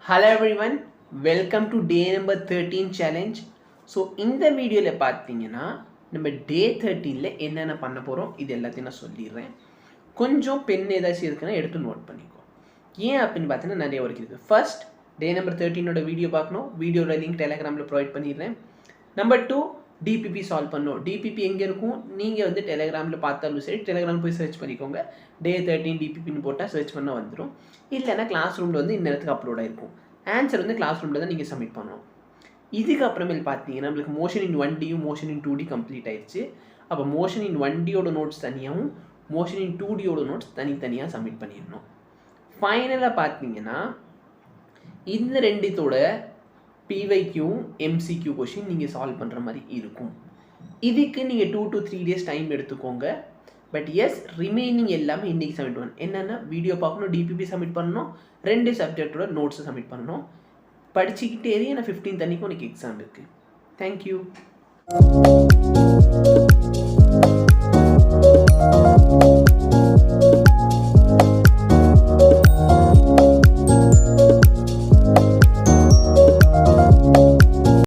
Hello everyone, welcome to day number 13 challenge. So இந்த வீடியோவில் பார்த்தீங்கன்னா நம்ம டே 13ல் என்னென்ன பண்ண போகிறோம் இது எல்லாத்தையும் நான் சொல்லிடுறேன். கொஞ்சம் பென் ஏதாச்சும் இருக்குன்னா எடுத்து நோட் பண்ணிக்கோ. ஏன் அப்படின்னு பார்த்தீங்கன்னா நிறைய ஒர்க் இருக்குது. ஃபர்ஸ்ட் டே நம்பர் 13ஓட வீடியோ பார்க்கணும். வீடியோட லிங்க் டெலிகிராமில் ப்ரொவைட் பண்ணிடுறேன். நம்பர் 2 டிபிபி சால்வ் பண்ணணும். டிபிபி எங்கே இருக்கும் நீங்கள் வந்து டெலிகிராமில் பார்த்தாலும் சரி டெலிகிராம் போய் சர்ச் பண்ணிக்கோங்க. டே 13 டிபிபின்னு போட்டால் சர்ச் பண்ண வந்துடும். இல்லைன்னா கிளாஸ் ரூமில் வந்து இந்நேரத்துக்கு அப்லோட் ஆகிருக்கும். ஆன்சர் வந்து கிளாஸ் ரூமில் தான் நீங்கள் சப்மிட் பண்ணணும். இதுக்கப்புறமேல் பார்த்தீங்கன்னா நம்மளுக்கு மோஷன் இன் 1Dயும் மோஷன் இன் 2D கம்ப்ளீட் ஆயிடுச்சு. அப்போ மோஷன் இன் 1Dயோட நோட்ஸ் தனியாகவும் மோஷன் இன் 2Dயோட நோட்ஸ் தனித்தனியாக சப்மிட் பண்ணிடணும். ஃபைனலாக பார்த்தீங்கன்னா இந்த ரெண்டுத்தோட பிவைக்யூவும் எம்சிக்யூ கொஷின் நீங்கள் சால்வ் பண்ணுற மாதிரி இருக்கும். இதுக்கு நீங்கள் 2 to 3 days டைம் எடுத்துக்கோங்க. பட் எஸ் ரிமைனிங் எல்லாமே இன்றைக்கி சப்மிட் பண்ணணும். என்னென்னா வீடியோ பார்க்கணும், டிபிபி சப்மிட் பண்ணணும், 2 சப்ஜெக்டோட நோட்ஸை சப்மிட் பண்ணணும். படிச்சுக்கிட்டே ஏன்னா 15th அன்றைக்கி உனக்கு எக்ஸாம் இருக்குது. தேங்க்யூ.